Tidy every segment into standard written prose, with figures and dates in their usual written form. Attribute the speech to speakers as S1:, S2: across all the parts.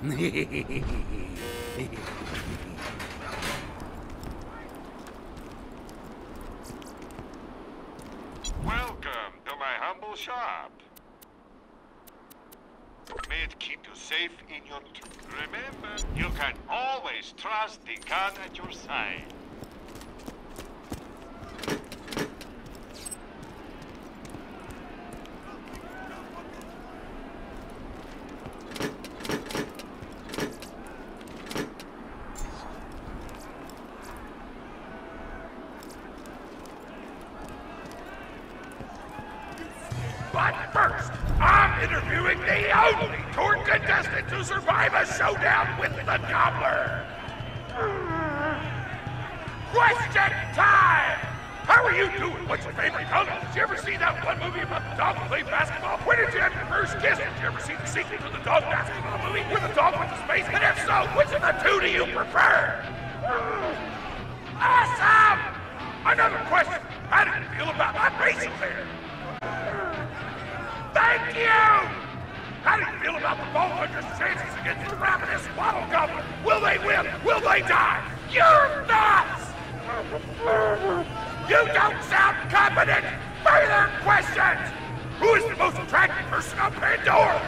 S1: Welcome to my humble shop. May it keep you safe in your... Remember, you can always trust the gun at your side.
S2: But first, I'm interviewing the only tour contestant to survive a showdown with the Gobbler. Question time! How are you doing? What's your favorite color? Did you ever see that one movie about the dog who played basketball? When did you have your first kiss? Did you ever see the sequel to the dog basketball movie where the dog went to space? And if so, which of the two do you prefer? Awesome! Another question. How do you feel about my racing there? Thank you! How do you feel about the Vault Hunter's chances against the Ravenous Wattle Gobbler? Will they win? Will they die? You're nuts! You don't sound confident! Further questions! Who is the most attractive person on Pandora?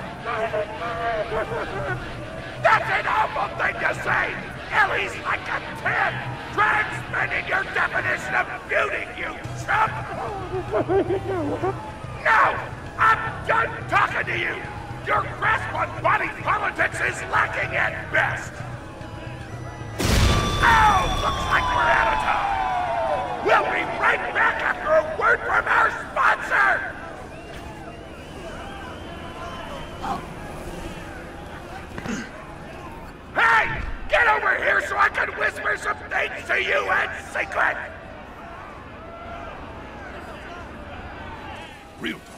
S2: That's an awful thing to say! Ellie's like a 10! Transcending your definition of beauty, you chump! No! I'm done talking to you! Your grasp on body politics is lacking at best! Oh, looks like we're out of time! We'll be right back after a word from our sponsor! Hey! Get over here so I can whisper some things to you in secret! Real talk.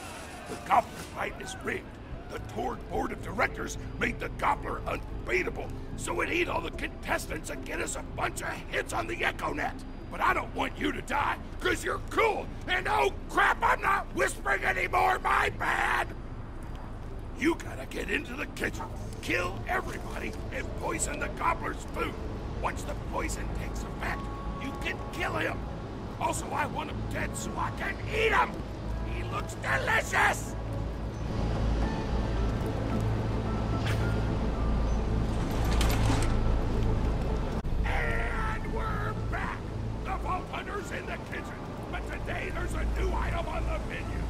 S2: The Gobbler fight is rigged. The tour board of directors made the Gobbler unbeatable, so it'd eat all the contestants and get us a bunch of hits on the EchoNet. But I don't want you to die, because you're cool, and oh crap, I'm not whispering anymore, my bad! You gotta get into the kitchen, kill everybody, and poison the Gobbler's food. Once the poison takes effect, you can kill him. Also, I want him dead so I can eat him! He looks delicious! And we're back! The Vault Hunter's in the kitchen, but today there's a new item on the menu.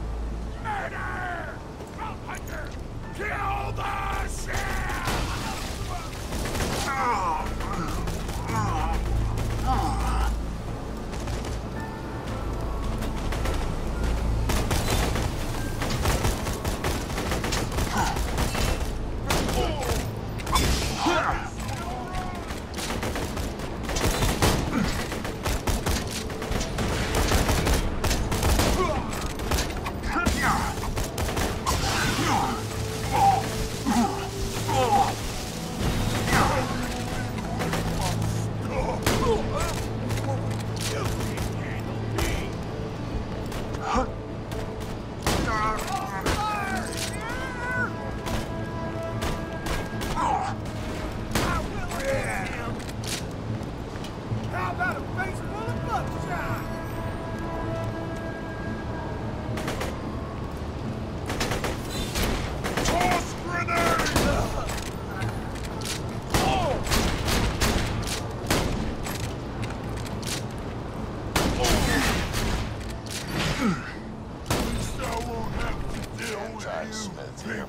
S2: Murder! Vault Hunter, kill the shell!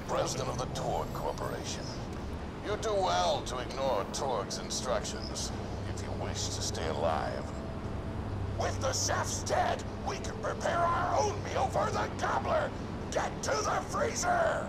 S3: President of the Torg Corporation. You do well to ignore Torg's instructions if you wish to stay alive. With the chefs dead, we can prepare our own meal for the Gobbler! Get to the freezer!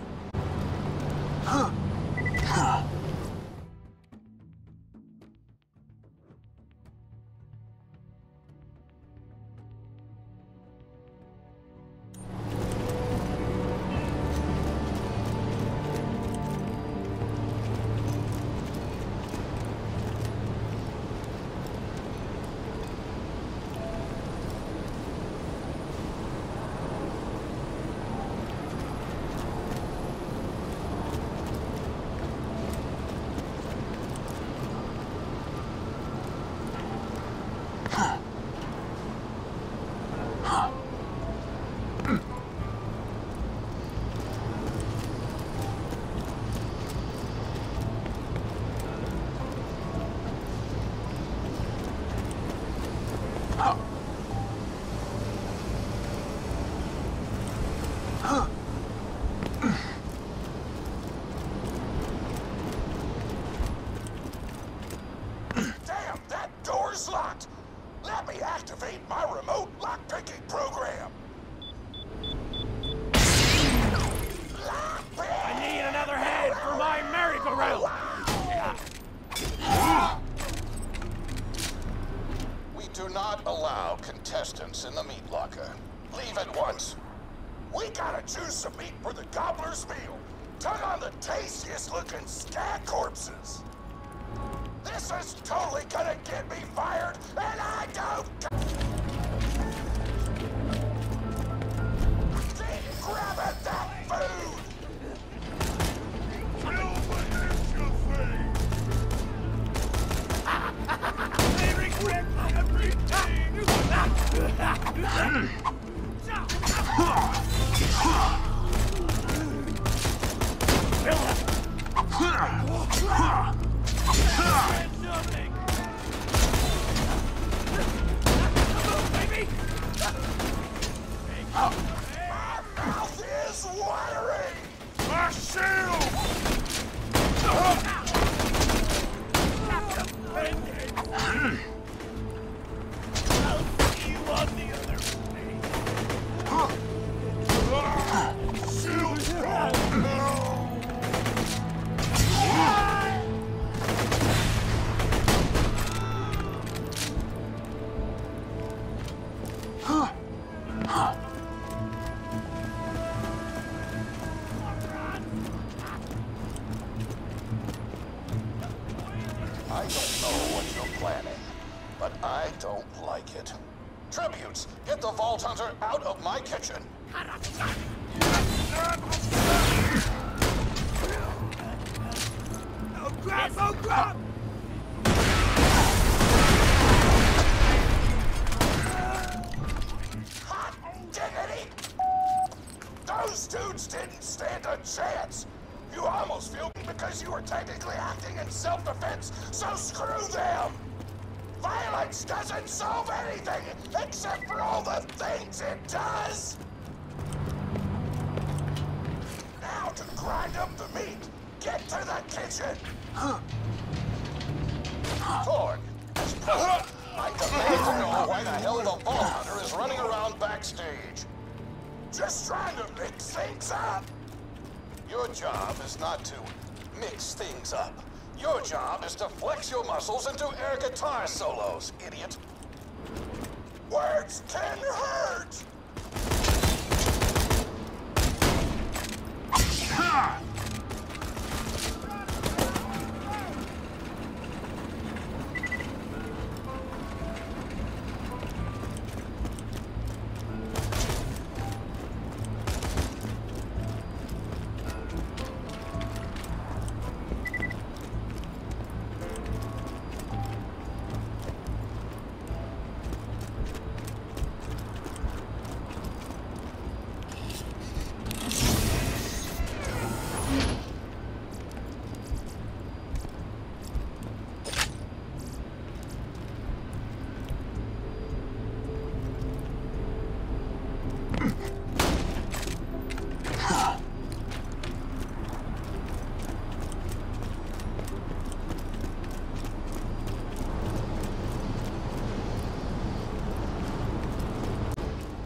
S3: tastiest looking scat corpses. This is totally gonna get me fired, and I don't keep grabbing that food!
S2: I regret everything! Baby!
S3: My mouth is watering!
S2: My shield! I'll see you on the other side. Shield strong!
S3: I don't know what you're planning, but I don't like it. Tributes, get the Vault Hunter out of my kitchen.
S2: Oh crap! Oh crap!
S3: Hot diggity! Those dudes didn't stand a chance! You almost feel because you were technically acting in self-defense, so screw them! Violence doesn't solve anything except for all the things it does! Now to grind up the meat, get to the kitchen! Torg, as president, I demand to know why the hell the Vault Hunter is running around backstage. Just trying to mix things up. Your job is not to mix things up. Your job is to flex your muscles into air guitar solos, idiot. Words can hurt!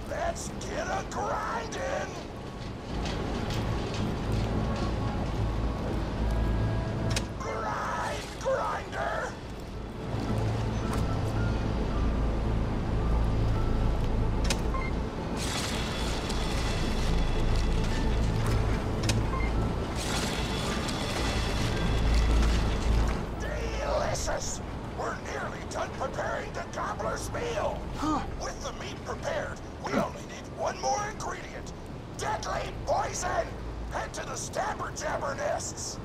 S3: Let's get a grind in! Grinder! Delicious! We're nearly done preparing the Gobbler's meal! With the meat prepared, we only need one more ingredient. Deadly poison! Head to the Stabber Jabber nests!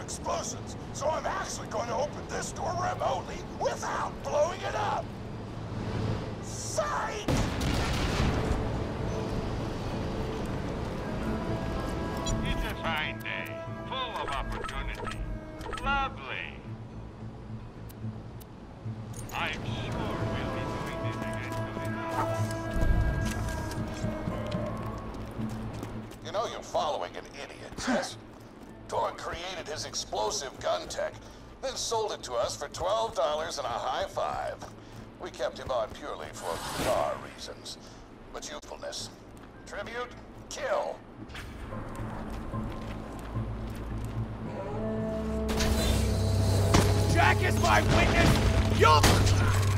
S3: Explosives, so I'm actually going to open this door remotely without blowing it up. Psych!
S1: It's a fine day, full of opportunity. Lovely. I'm sure we'll be doing this again soon enough.
S3: You know you're following an idiot, yes? Torg created his explosive gun tech, then sold it to us for $12 and a high five. We kept him on purely for PR reasons. But usefulness. Tribute, kill.
S2: Jack is my witness! You'll...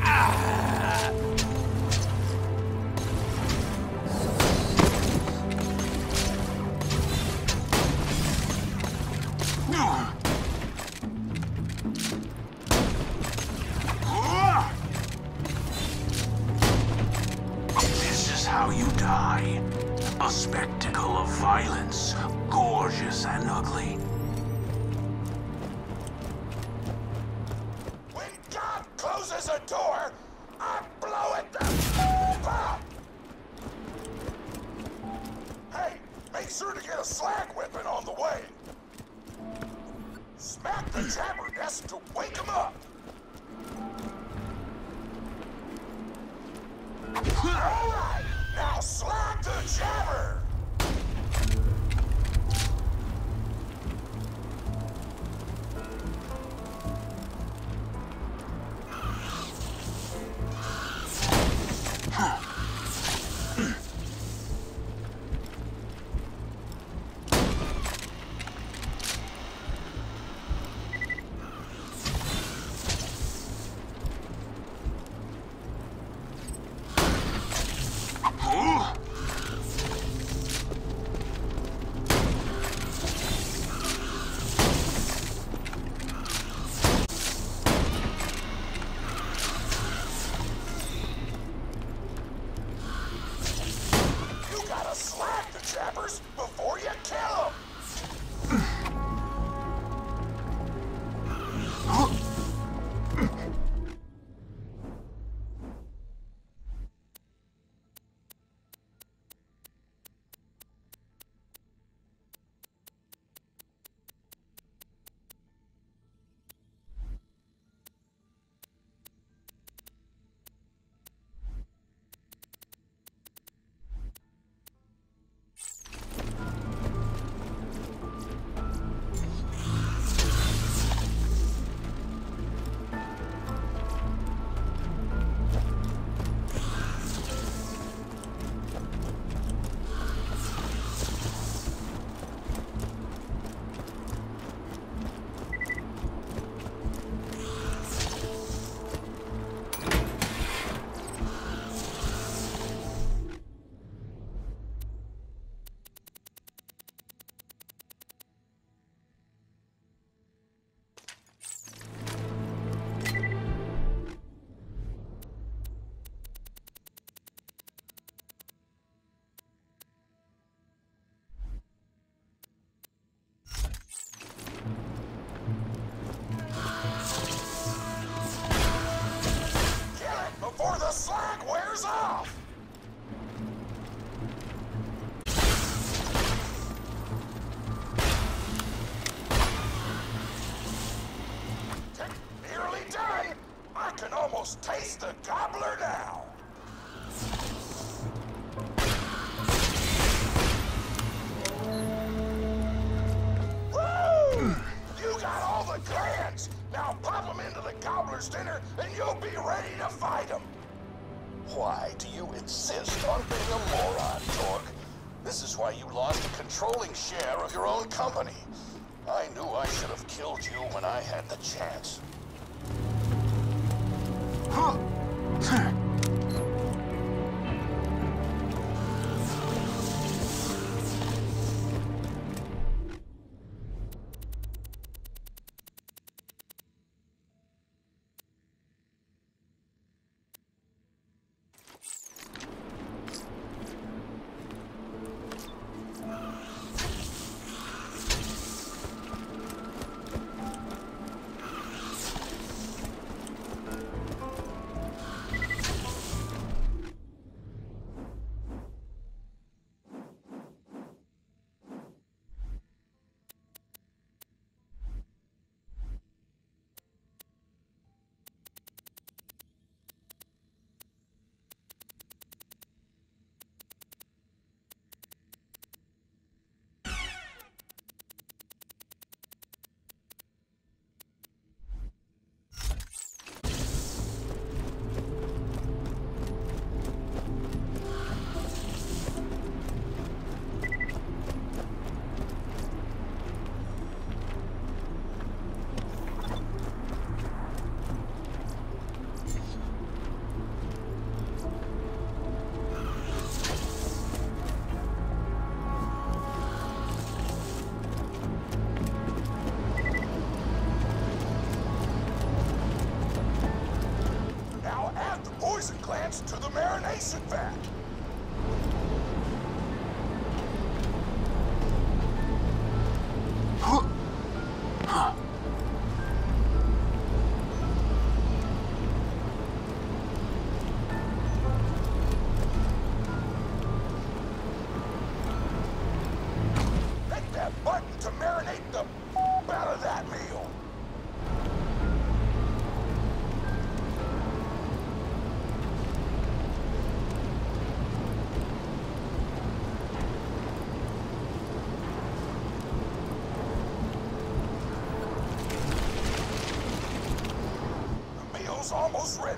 S2: Ah!
S4: This is how you die. A spectacle of violence, gorgeous and ugly.
S3: When God closes a door, I blow it the f up! Hey, make sure to get a slag whipping on the way. Smack the jabber nest to wake him up. Alright, now slag the jabber! Before you kill him! Before the slag wears off! Nearly done! I can almost taste the gobbler now! Woo! You got all the glands! Now pop them into the gobbler's dinner and you'll be ready to fight him! Why do you insist on being a moron, Torque? This is why you lost a controlling share of your own company. I knew I should have killed you when I had the chance. us to the marination vat. Hit that button to marinate the out of that meal. The meal's almost ready.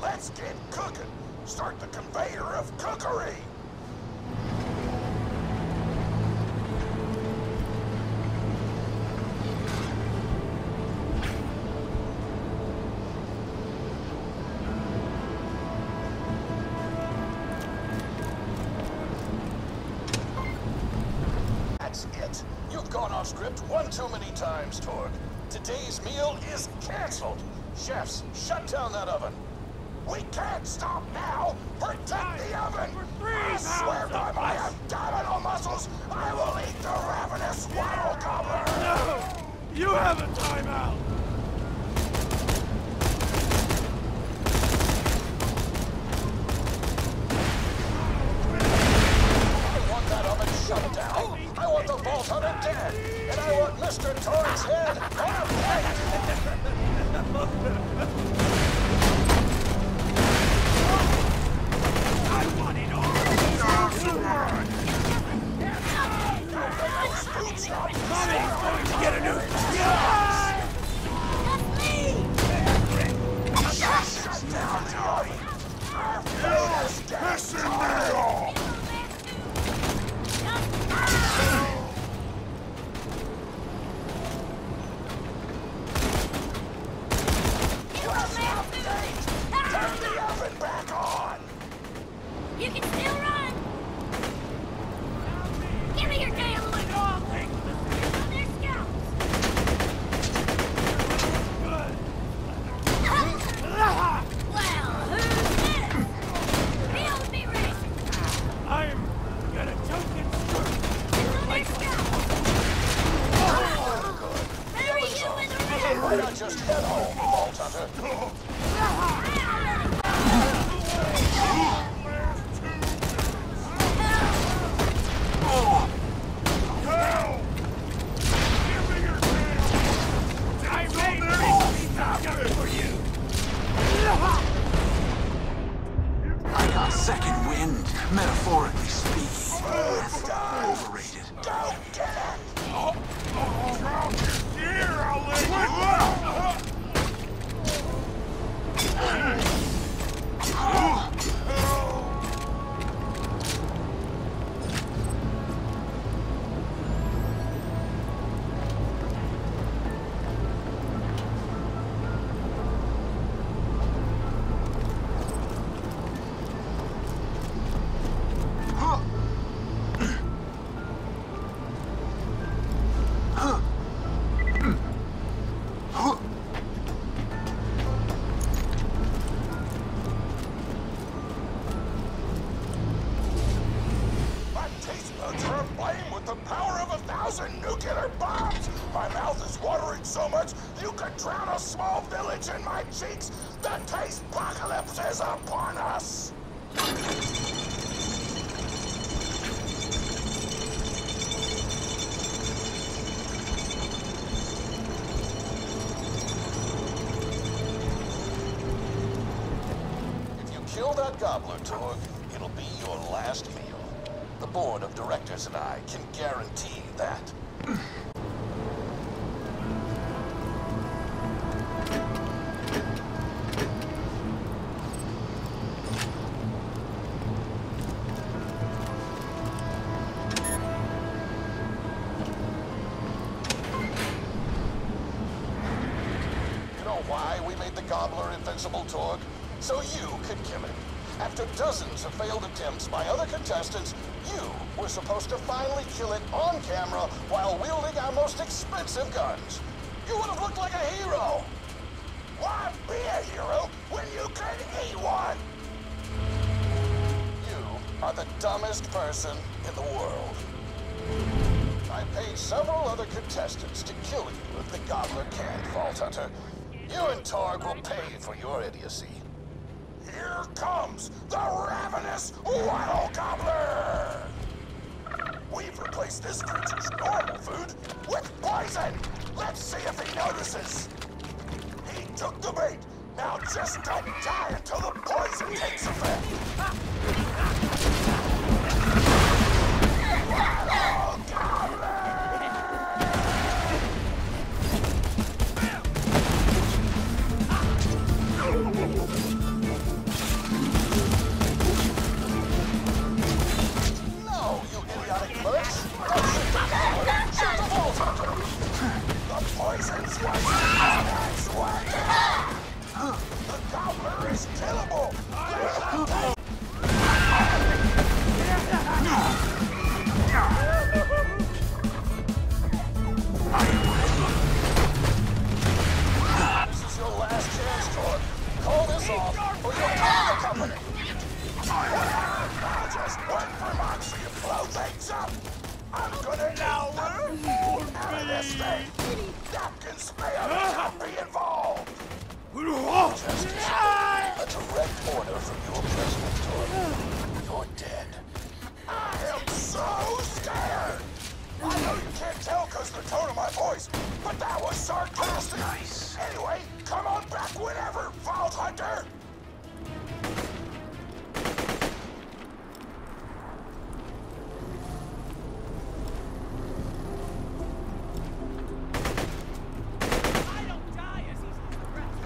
S3: Let's get cooking. Start the conveyor of cookery. That's it. You've gone off script one too many times, Torg. Today's meal is canceled. Chefs, shut down that oven. We can't stop now. Protect the oven. I swear by my abdominal muscles, I will eat the Ravenous Wattle Gobbler.
S2: No! You have a timeout!
S3: I want that oven shut down. I want the Vault Hunter dead. And I want Mr. Torg's head on a plate.
S2: I want it all! Mommy's going to get a new job!
S3: Shut down the oven. Listen now! Turn the oven back on!
S5: You can still run! Give me your damn loot! They're scouts! Well, who's this? Build me racing!
S2: I'm gonna choke and screw!
S5: They're scouts! Bury you in the river!
S3: Why not just head home, Vault Hunter?
S4: I got second wind, metaphorically speaking. Overrated.
S3: Go get it!
S2: Here, I'll let you
S3: My taste buds are aflame with the power of 1,000 nuclear bombs! My mouth is watering so much, you could drown a small village in my cheeks! The taste apocalypse is upon us! If you kill that gobbler, Torg, it'll be your last meal. The board of directors and I can guarantee that. You know why we made the gobbler invincible, Torg? So you could kill him. After dozens of failed attempts by other contestants, you were supposed to finally kill it on camera while wielding our most expensive guns. You would have looked like a hero. Why be a hero when you could eat one? are the dumbest person in the world. I paid several other contestants to kill you if the Gobbler can't, Vault Hunter. You and Torg will pay for your idiocy. Here comes the Ravenous Wattle Gobbler! We've replaced this creature's normal food with poison! Let's see if he notices! He took the bait! Now just don't die until the poison takes effect! Wattle Gobbler! No, you idiotic clerks! Don't shoot the Gobbler! Shoot the Vault Hunter! The poison's right next way! The Gobbler is killable! This is your last chance, Torg. Call this off, or you'll call the company! I'll just wait for Moxie to blow things up! I'm gonna out of this thing! Captain Spam can't be involved! Just a direct order from your president, Torg. You're dead. I am so scared! I know you can't tell because of the tone of my voice, but that was sarcastic!
S4: Nice.
S3: Anyway, come on back whenever, Vault Hunter!
S5: I don't die as easily as the rest.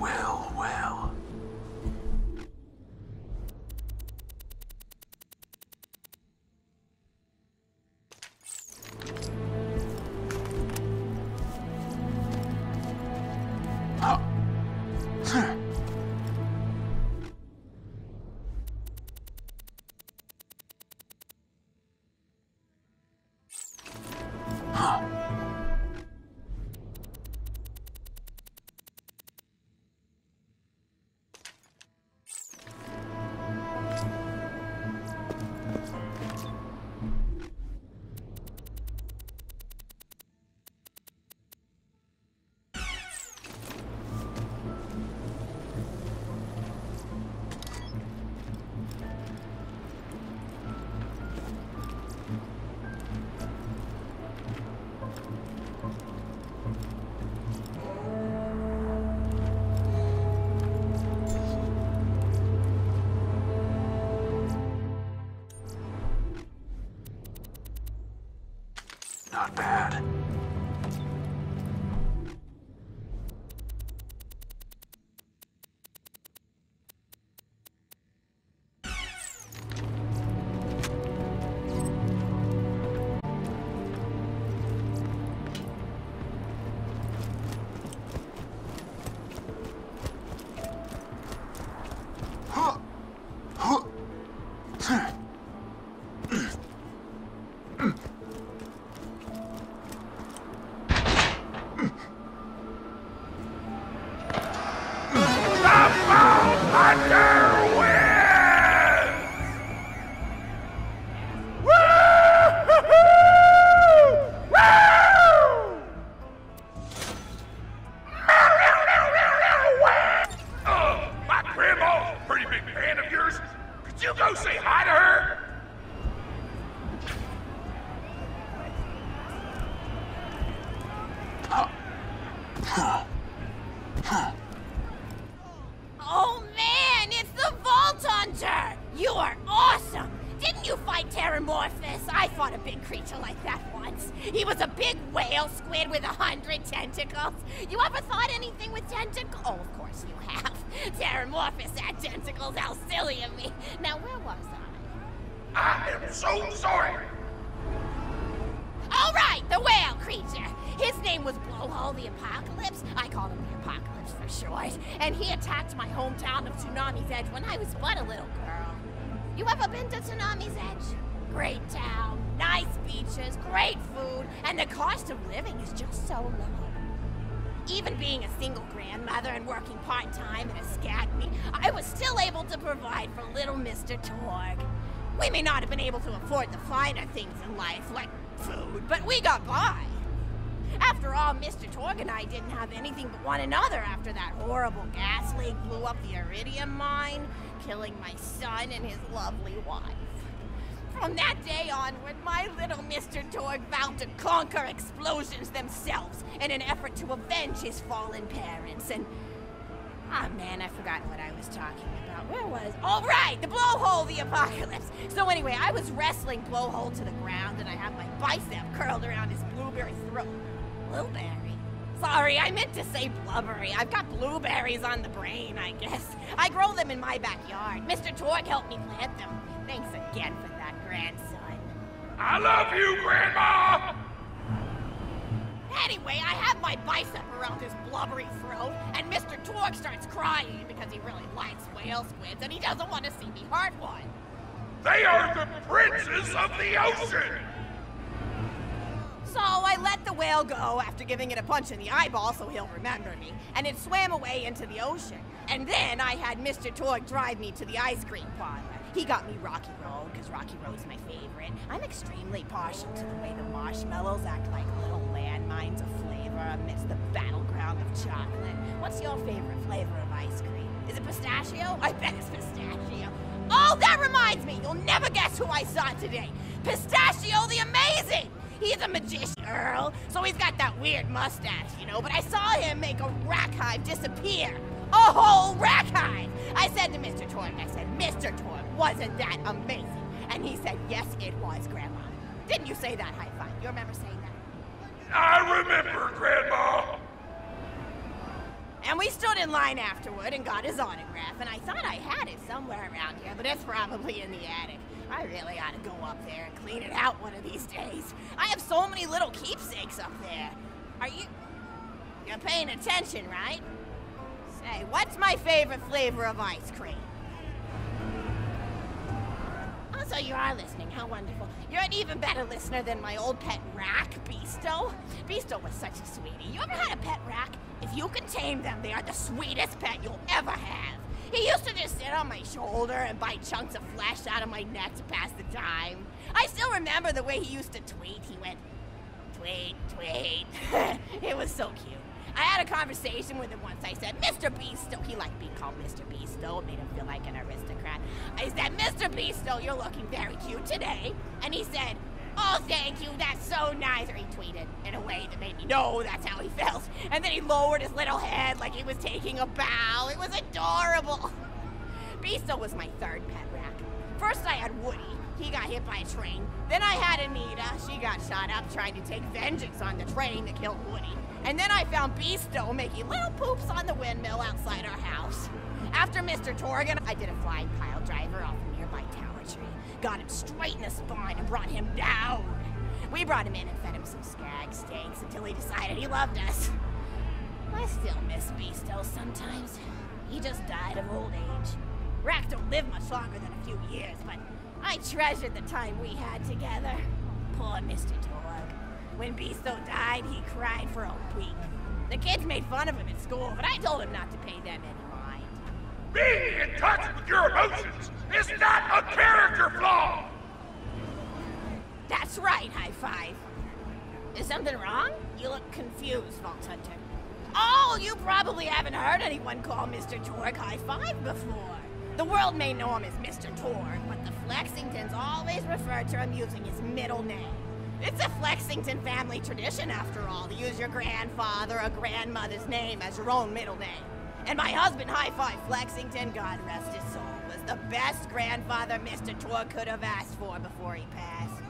S4: Well, well. Not bad.
S6: I fought a big creature like that once. He was a big whale squid with 100 tentacles. You ever thought anything with tentacles? Oh, of course you have. Pteramorphous had tentacles, how silly of me. Now, where was I?
S2: I am so sorry.
S6: All right, the whale creature. His name was Blowhole the Apocalypse. I called him the Apocalypse for short. And he attacked my hometown of Tsunami's Edge when I was but a little girl. You ever been to Tsunami's Edge? Great town, nice beaches, great food, and the cost of living is just so low. Even being a single grandmother and working part-time at a scacme, I was still able to provide for little Mr. Torg. We may not have been able to afford the finer things in life, like food, but we got by. After all, Mr. Torg and I didn't have anything but one another after that horrible gas leak blew up the iridium mine, killing my son and his lovely wife. From that day onward, my little Mr. Torg vowed to conquer explosions themselves in an effort to avenge his fallen parents, and... Ah, man, I forgot what I was talking about. Where was... Oh, right! The Blowhole the Apocalypse! So anyway, I was wrestling Blowhole to the ground, and I had my bicep curled around his blueberry throat. Blueberry? Sorry, I meant to say blubbery. I've got blueberries on the brain, I guess. I grow them in my backyard. Mr. Torg helped me plant them. Thanks again for that, grandson.
S2: I love you, Grandma!
S6: Anyway, I have my bicep around his blubbery throat, and Mr. Torg starts crying because he really likes whale squids, and he doesn't want to see me hurt one.
S2: They are the princes of the ocean!
S6: So I let the whale go after giving it a punch in the eyeball so he'll remember me, and it swam away into the ocean. And then I had Mr. Torg drive me to the ice cream parlor. He got me Rocky Road, because Rocky Road's my favorite. I'm extremely partial to the way the marshmallows act like little landmines of flavor amidst the battleground of chocolate. What's your favorite flavor of ice cream? Is it pistachio? I bet it's pistachio. Oh, that reminds me! You'll never guess who I saw today! Pistachio the Amazing! He's a magician, Earl, so he's got that weird mustache, you know, but I saw him make a rack hive disappear. A whole rack hive! I said to Mr. Torg, Mr. Torg, wasn't that amazing? And he said, yes, it was, Grandma. Didn't you say that, high five? You remember saying that?
S2: I remember, Grandma!
S6: And we stood in line afterward and got his autograph, and I thought I had it somewhere around here, but it's probably in the attic. I really ought to go up there and clean it out one of these days. I have so many little keepsakes up there. You're paying attention, right? Say, what's my favorite flavor of ice cream? Oh, so you are listening, how wonderful. You're an even better listener than my old pet rack, Beasto. Beasto was such a sweetie. You ever had a pet rack? If you can tame them, they are the sweetest pet you'll ever have. He used to just sit on my shoulder and bite chunks of flesh out of my neck to pass the time. I still remember the way he used to tweet. He went, tweet, tweet. It was so cute. I had a conversation with him once. I said, Mr. Beasto. He liked being called Mr. Beasto. It made him feel like an aristocrat. I said, Mr. Beasto, you're looking very cute today. And he said, oh, thank you, that's so nice. Or he tweeted in a way that made me know that's how he felt. And then he lowered his little head like he was taking a bow. It was adorable. Beasto was my third pet rack. First I had Woody. He got hit by a train. Then I had Anita. She got shot up trying to take vengeance on the train that killed Woody. And then I found Beasto making little poops on the windmill outside our house. After Mr. Torgan, I did a flying pile driver off a nearby tower tree. Got him straight in the spine and brought him down. We brought him in and fed him some skag steaks until he decided he loved us. I still miss Beasto sometimes. He just died of old age. Racks don't live much longer than a few years, but I treasured the time we had together. Poor Mr. Torg. When Beasto died, he cried for a week. The kids made fun of him at school, but I told him not to pay them any mind.
S2: Being in touch with your emotions is not a character flaw!
S6: That's right, high five. Is something wrong? You look confused, Vault Hunter. Oh, you probably haven't heard anyone call Mr. Torg high five before. The world may know him as Mr. Torg, but the Flexingtons always refer to him using his middle name. It's a Flexington family tradition, after all, to use your grandfather or grandmother's name as your own middle name. And my husband, High Five Flexington, God rest his soul, was the best grandfather Mr. Torg could have asked for before he passed.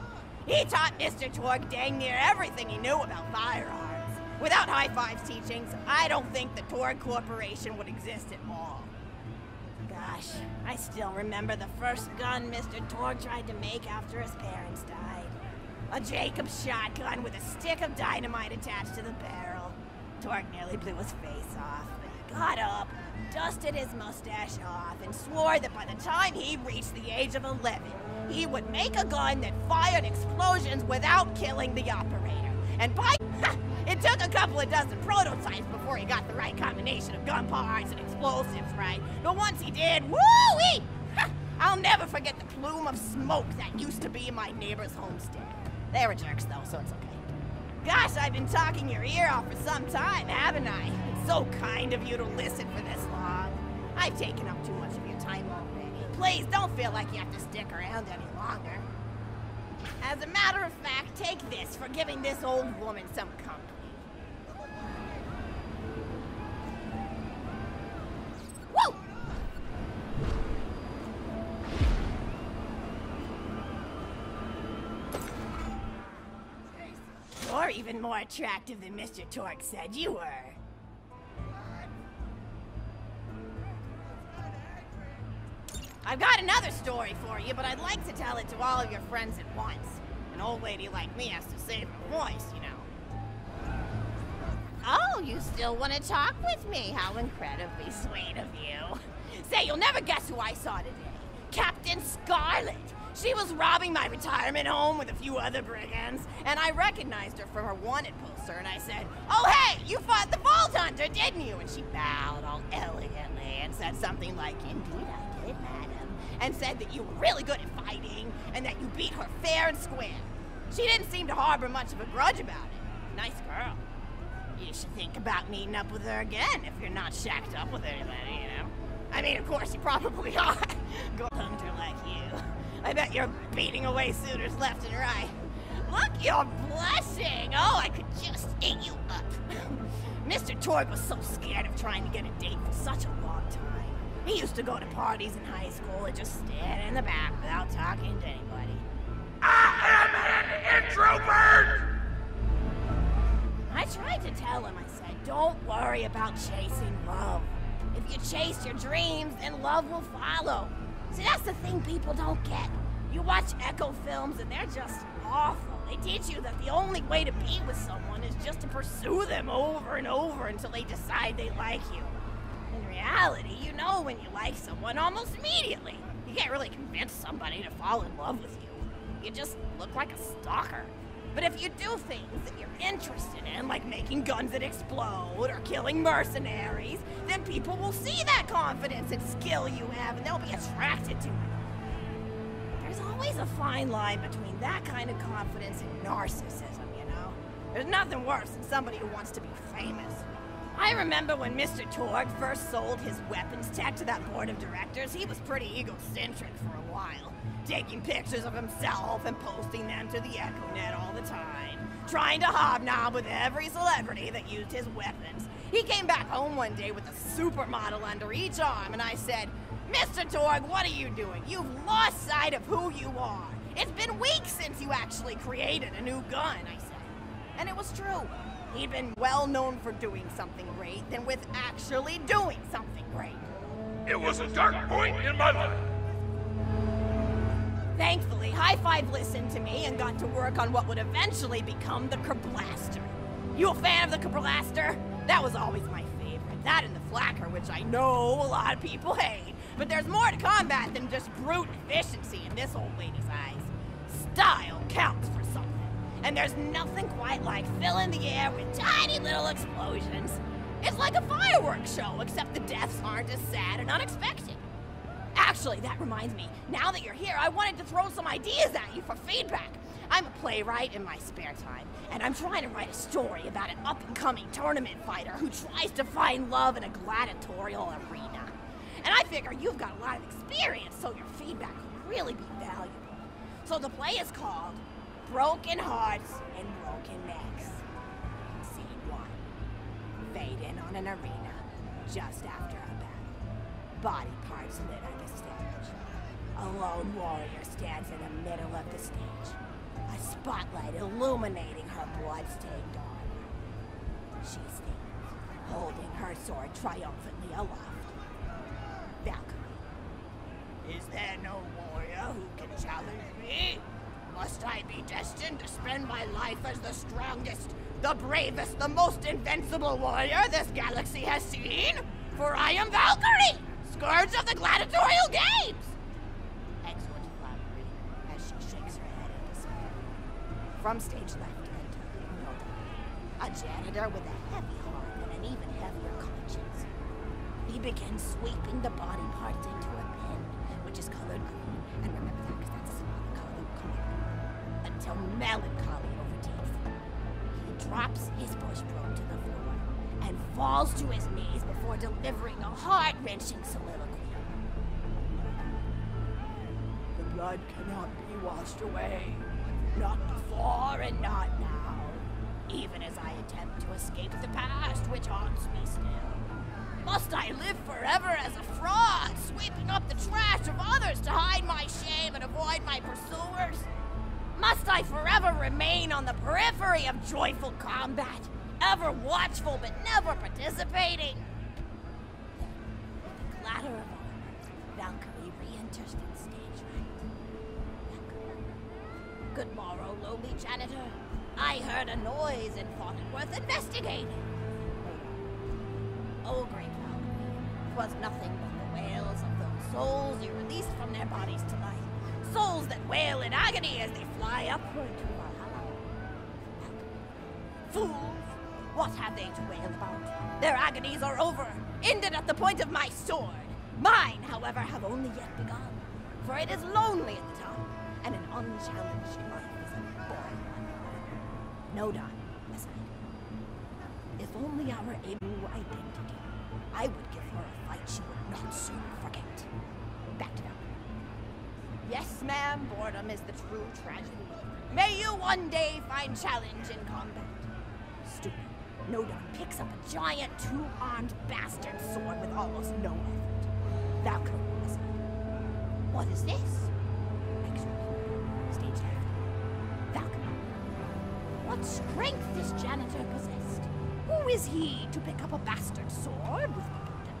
S6: He taught Mr. Torg dang near everything he knew about firearms. Without High Five's teachings, I don't think the Torg Corporation would exist at all. Gosh, I still remember the first gun Mr. Torg tried to make after his parents died. A Jacobs shotgun with a stick of dynamite attached to the barrel. Torg nearly blew his face off, but he got up, dusted his mustache off, and swore that by the time he reached the age of 11, he would make a gun that fired explosions without killing the operator. And by... it took a couple of dozen prototypes before he got the right combination of gun parts and explosives right. But once he did, woo-wee! I'll never forget the plume of smoke that used to be in my neighbor's homestead. They were jerks though, so it's okay. Gosh, I've been talking your ear off for some time, haven't I? It's so kind of you to listen for this long. I've taken up too much of your time already. Please don't feel like you have to stick around any longer. As a matter of fact, take this for giving this old woman some company. Woo! You're even more attractive than Mr. Torg said you were. I've got another story for you, but I'd like to tell it to all of your friends at once. An old lady like me has to save her voice, you know. Oh, you still want to talk with me? How incredibly sweet of you. Say, you'll never guess who I saw today. Captain Scarlet. She was robbing my retirement home with a few other brigands, and I recognized her from her wanted poster, and I said, "Oh, hey, you fought the Vault Hunter, didn't you?" And she bowed all elegantly and said something like, "Indeed I did, madam," and said that you were really good at fighting, and that you beat her fair and square. She didn't seem to harbor much of a grudge about it. Nice girl. You should think about meeting up with her again if you're not shacked up with anybody, you know? I mean, of course you probably are. Gold hunter like you. I bet you're beating away suitors left and right. Look, you're blushing. Oh, I could just eat you up. Mr. Torg was so scared of trying to get a date for such a long time. He used to go to parties in high school and just stand in the back without talking to anybody.
S2: I am an introvert!
S6: I tried to tell him, I said, don't worry about chasing love. If you chase your dreams, then love will follow. See, that's the thing people don't get. You watch Echo films and they're just awful. They teach you that the only way to be with someone is just to pursue them over and over until they decide they like you. In reality, you know when you like someone almost immediately. You can't really convince somebody to fall in love with you. You just look like a stalker. But if you do things that you're interested in, like making guns that explode or killing mercenaries, then people will see that confidence and skill you have and they'll be attracted to it. There's always a fine line between that kind of confidence and narcissism, you know? There's nothing worse than somebody who wants to be famous. I remember when Mr. Torg first sold his weapons tech to that board of directors, he was pretty egocentric for a while. Taking pictures of himself and posting them to the EchoNet all the time. Trying to hobnob with every celebrity that used his weapons. He came back home one day with a supermodel under each arm and I said, "Mr. Torg, what are you doing? You've lost sight of who you are. It's been weeks since you actually created a new gun," I said. And it was true. He'd been well known for doing something great than with actually doing something great.
S2: It was a dark point in my life.
S6: Thankfully, High Five listened to me and got to work on what would eventually become the Kerblaster. You a fan of the Kerblaster? That was always my favorite. That and the Flacker, which I know a lot of people hate. But there's more to combat than just brute efficiency in this old lady's eyes. Style counts for something. And there's nothing quite like filling the air with tiny little explosions. It's like a fireworks show, except the deaths aren't as sad and unexpected. Actually, that reminds me, now that you're here, I wanted to throw some ideas at you for feedback. I'm a playwright in my spare time, and I'm trying to write a story about an up-and-coming tournament fighter who tries to find love in a gladiatorial arena. And I figure you've got a lot of experience, so your feedback would really be valuable. So the play is called Broken Hearts and Broken Necks. Scene 1. Fade in on an arena, just after a battle. Body parts lit on the stage. A lone warrior stands in the middle of the stage. a spotlight illuminating her blood-stained armor. She stands, holding her sword triumphantly aloft. Valkyrie. Is there no warrior who can challenge me? Must I be destined to spend my life as the strongest, the bravest, the most invincible warrior this galaxy has seen? For I am Valkyrie, scourge of the gladiatorial games! Excellent Valkyrie, as she shakes her head in despair. From stage left enter Nodon, a janitor with a heavy heart and an even heavier conscience. He begins sweeping the body parts into a bin, which is colored green, and remember that because that's a symbolic color of color, until melancholy overtakes him. He drops his bush probe to the floor and falls to his knees before delivering a heart-wrenching soliloquy. The blood cannot be washed away. Not before and not now. Even as I attempt to escape the past which haunts me still. Must I live forever as a fraud, sweeping up the trash of others to hide my shame and avoid my pursuers? Must I forever remain on the periphery of joyful combat, ever watchful but never participating? Then, with a clatter of armors, Valkyrie re-enters from stage right. Valkyrie. Good morrow, lowly janitor. I heard a noise and thought it worth investigating. Oh, great Valkyrie, 'twas nothing but the wails of those souls you released from their bodies tonight. Souls that wail in agony as they fly upward to Valhalla. Fools! What have they to wail about? Their agonies are over, ended at the point of my sword. Mine, however, have only yet begun. For it is lonely at the time, and an unchallenged life is a boring one. Nodon, aside. If only I were able to identity, I would give her a fight she would not soon forget. Back to Valkyrie. Yes, ma'am, boredom is the true tragedy. May you one day find challenge in combat. Stupid. Nodon picks up a giant two-armed bastard sword with almost no effort. Valkyrie aside. What is this? Excellent. Stage left. Valkyrie. What strength this janitor possessed? Who is he to pick up a bastard sword with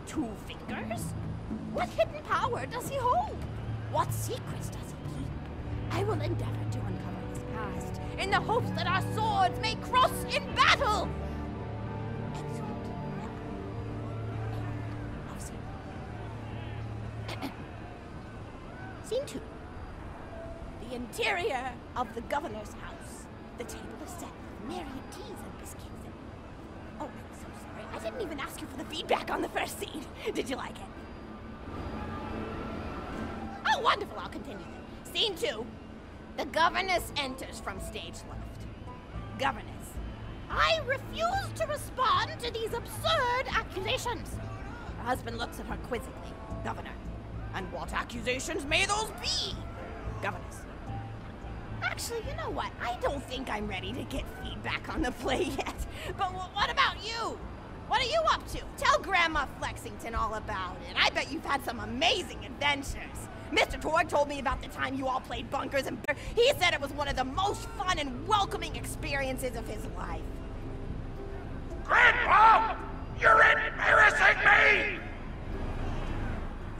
S6: 2 fingers? What hidden power does he hold? What secrets does he keep? I will endeavor to uncover his past, in the hopes that our swords may cross in battle! Excellent. End of scene. Scene 2. The interior of the governor's house. The table is set with myriad teas and biscuits. Oh, I'm so sorry. I didn't even ask you for the feedback on the first scene. Did you like it? Oh, wonderful. I'll continue then. Scene 2. The governess enters from stage left. Governess. I refuse to respond to these absurd accusations. Her husband looks at her quizzically. Governor. And what accusations may those be? Governess. Actually, you know what? I don't think I'm ready to get feedback on the play yet. But what about you? What are you up to? Tell Grandma Flexington all about it. I bet you've had some amazing adventures. Mr. Torg told me about the time you all played bunkers and he said it was one of the most fun and welcoming experiences of his life.
S2: Grandpa! You're embarrassing me!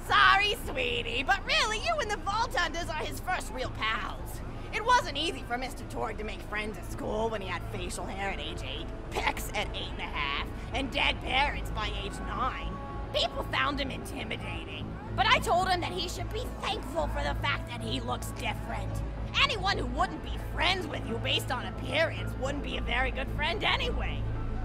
S6: Sorry, sweetie, but really, you and the Vault Hunters are his first real pals. It wasn't easy for Mr. Torg to make friends at school when he had facial hair at age 8, pecs at 8.5, and dead parents by age 9. People found him intimidating, but I told him that he should be thankful for the fact that he looks different. Anyone who wouldn't be friends with you based on appearance wouldn't be a very good friend anyway.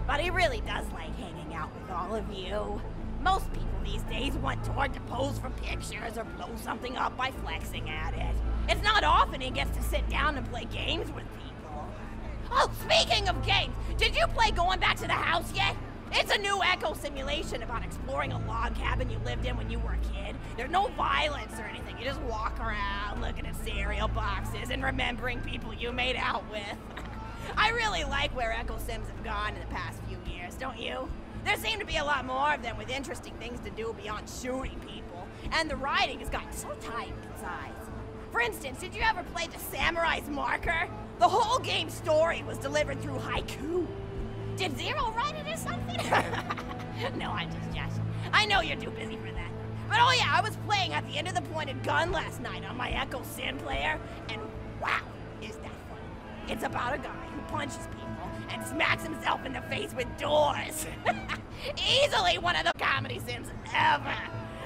S6: But he really does like hanging out with all of you. Most people these days want Torg to pose for pictures or blow something up by flexing at it. It's not often he gets to sit down and play games with people. Oh, speaking of games, did you play Going Back to the House yet? It's a new echo simulation about exploring a log cabin you lived in when you were a kid. There's no violence or anything. You just walk around looking at cereal boxes and remembering people you made out with. I really like where echo sims have gone in the past few years, don't you? There seem to be a lot more of them with interesting things to do beyond shooting people, and the writing has gotten so tight and concise. For instance, did you ever play The Samurai's Marker? The whole game's story was delivered through haiku. Did Zero write it or something? No, I'm just joshing. I know you're too busy for that. But oh yeah, I was playing at the end of the pointed gun last night on my Echo Sin player, and wow, is that fun. It's about a guy who punches people and smacks himself in the face with doors. Easily one of the comedy sims ever.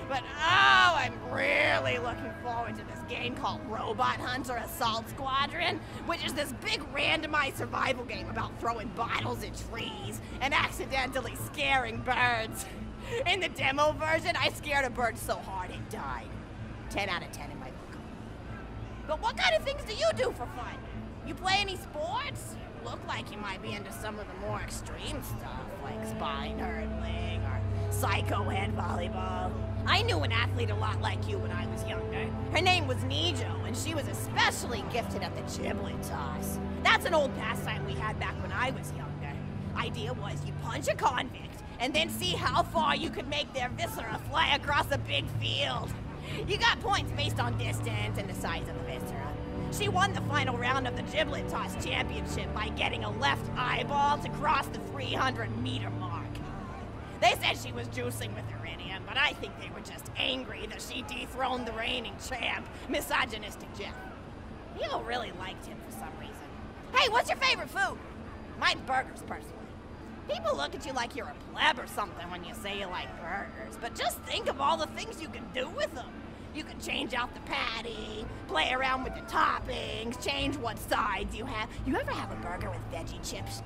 S6: But oh, I'm really looking forward to this game called Robot Hunter Assault Squadron, which is this big randomized survival game about throwing bottles at trees and accidentally scaring birds. In the demo version, I scared a bird so hard it died. 10 out of 10 in my book. But what kind of things do you do for fun? You play any sports? You look like you might be into some of the more extreme stuff, like spine hurdling or psycho head volleyball. I knew an athlete a lot like you when I was younger. Her name was Nijo, and she was especially gifted at the giblet toss. That's an old pastime we had back when I was younger. Idea was you punch a convict, and then see how far you could make their viscera fly across a big field. You got points based on distance and the size of the viscera. She won the final round of the giblet toss championship by getting a left eyeball to cross the 300-meter mark. They said she was juicing with iridium, but I think they were just angry that she dethroned the reigning champ, misogynistic Jeff. People really liked him for some reason. Hey, what's your favorite food? Mine's burgers, personally. People look at you like you're a pleb or something when you say you like burgers, but just think of all the things you can do with them. You can change out the patty, play around with the toppings, change what sides you have. You ever have a burger with veggie chips?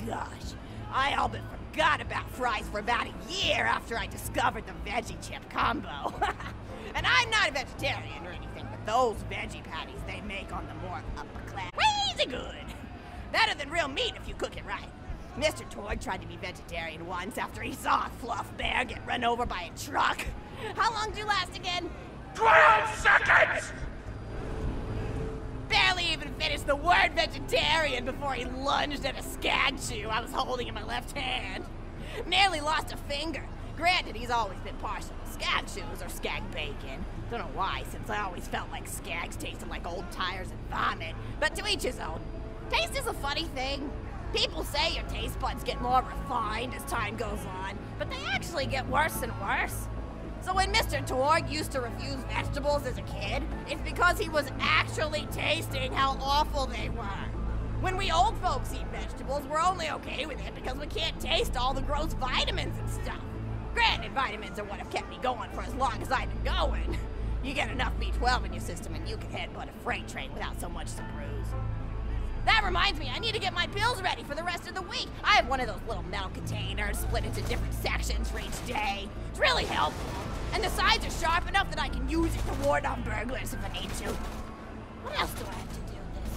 S6: Gosh, I all but forgot about fries for about a year after I discovered the veggie chip combo. And I'm not a vegetarian or anything, but those veggie patties they make on the more upper class, crazy good. Better than real meat if you cook it right. Mr. Torg tried to be vegetarian once after he saw a fluff bear get run over by a truck. How long did you last again?
S2: 12 seconds!
S6: Barely even finished the word vegetarian before he lunged at a skag chew I was holding in my left hand. Nearly lost a finger. Granted, he's always been partial to skag chews or skag bacon. Don't know why, since I always felt like skags tasted like old tires and vomit. But to each his own. Taste is a funny thing. People say your taste buds get more refined as time goes on, but they actually get worse and worse. So when Mr. Torg used to refuse vegetables as a kid, it's because he was actually tasting how awful they were. When we old folks eat vegetables, we're only okay with it because we can't taste all the gross vitamins and stuff. Granted, vitamins are what have kept me going for as long as I've been going. You get enough B12 in your system and you can headbutt a freight train without so much as a bruise. That reminds me, I need to get my pills ready for the rest of the week. I have one of those little metal containers split into different sections for each day. It's really helpful. And the sides are sharp enough that I can use it to ward off burglars if I need to. What else do I have to do this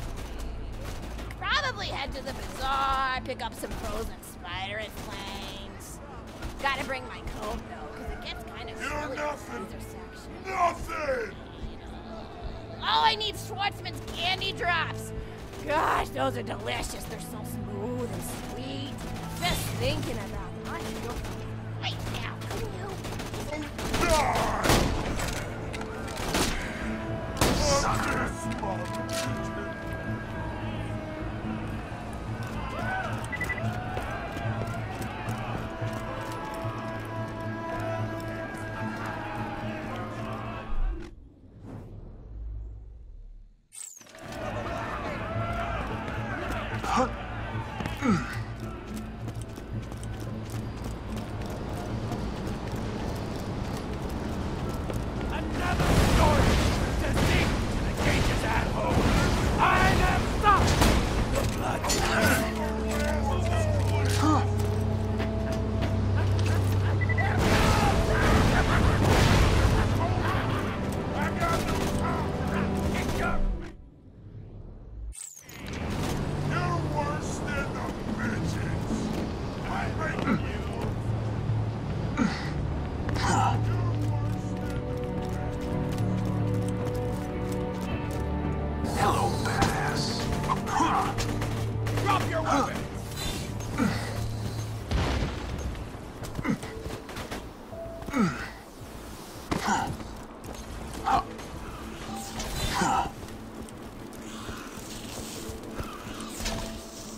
S6: week? Probably head to the bazaar, pick up some frozen spider planes. Gotta bring my coat though, because it gets kind of silly.
S2: Nothing!
S6: These are sections.
S2: Nothing!
S6: Oh, I need Schwartzman's candy drops. Gosh, those are delicious. They're so smooth and sweet. Just thinking about them. I feel right now.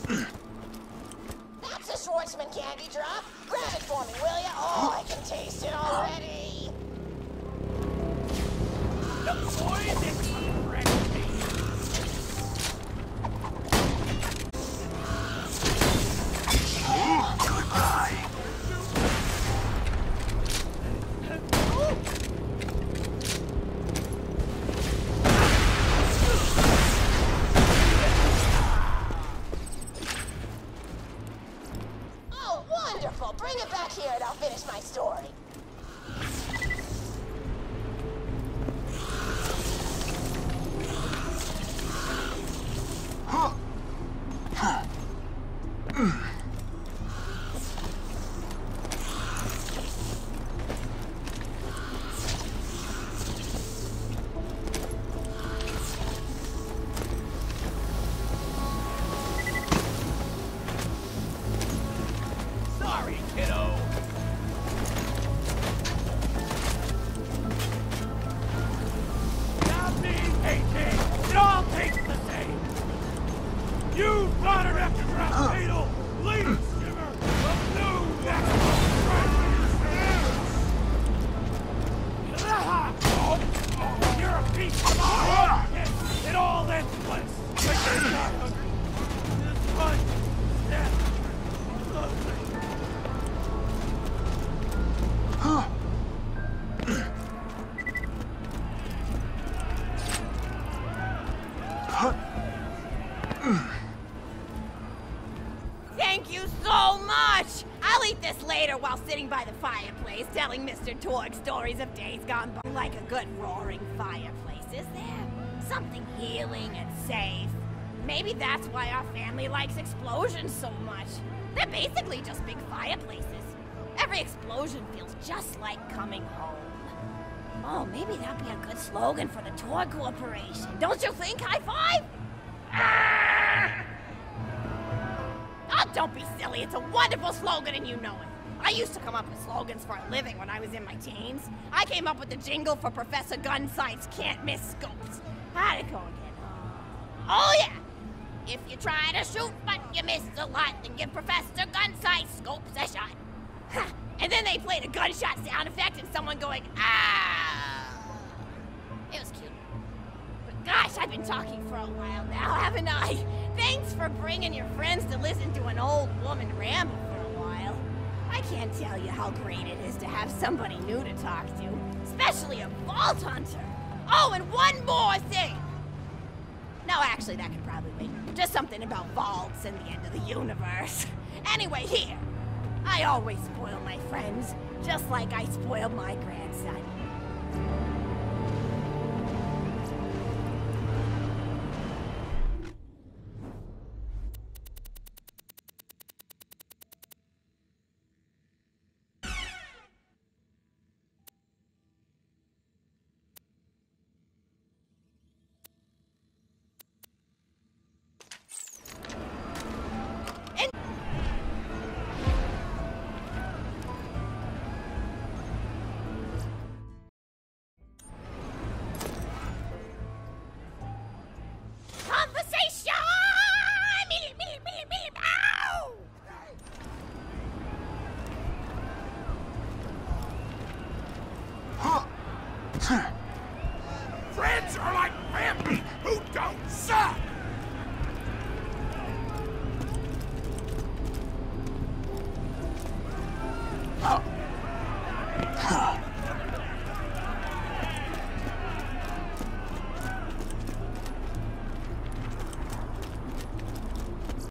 S6: That's a Schwartzman candy drop. Grab it for me, will ya? Oh, I can taste it already.
S5: The poison recipe.
S4: Goodbye.
S6: Oh, wonderful. Bring it back here and I'll finish my story.
S5: Sorry, kiddo. Stop being patient. It all tastes the same. You brought an extra drop fatal. Lead skimmer of new maximum strength. You're a piece of shit. It all ends bliss. Like you're not hungry. This one, death.
S6: Thank you so much! I'll eat this later while sitting by the fireplace telling Mr. Torg stories of days gone by. Like a good roaring fireplace, is there? Something healing and safe. Maybe that's why our family likes explosions so much. They're basically just big fireplaces. Every explosion feels just like coming home. Oh, maybe that'd be a good slogan for the Torg Corporation. Don't you think? High five? Oh, don't be silly. It's a wonderful slogan and you know it. I used to come up with slogans for a living when I was in my teens. I came up with the jingle for Professor Gunsight's Can't Miss Scopes. How'd it go again? Oh, yeah. If you try to shoot but you miss a lot, then give Professor Gunsight Scopes a shot. Ha! And then they played a gunshot sound effect and someone going, ah! It was cute. But gosh, I've been talking for a while now, haven't I? Thanks for bringing your friends to listen to an old woman ramble for a while. I can't tell you how great it is to have somebody new to talk to, especially a vault hunter. Oh, and one more thing. No, actually, that could probably wait. Just something about vaults and the end of the universe. Anyway, here. I always spoil my friends, just like I spoiled my grandson.
S2: Friends are like family who don't suck!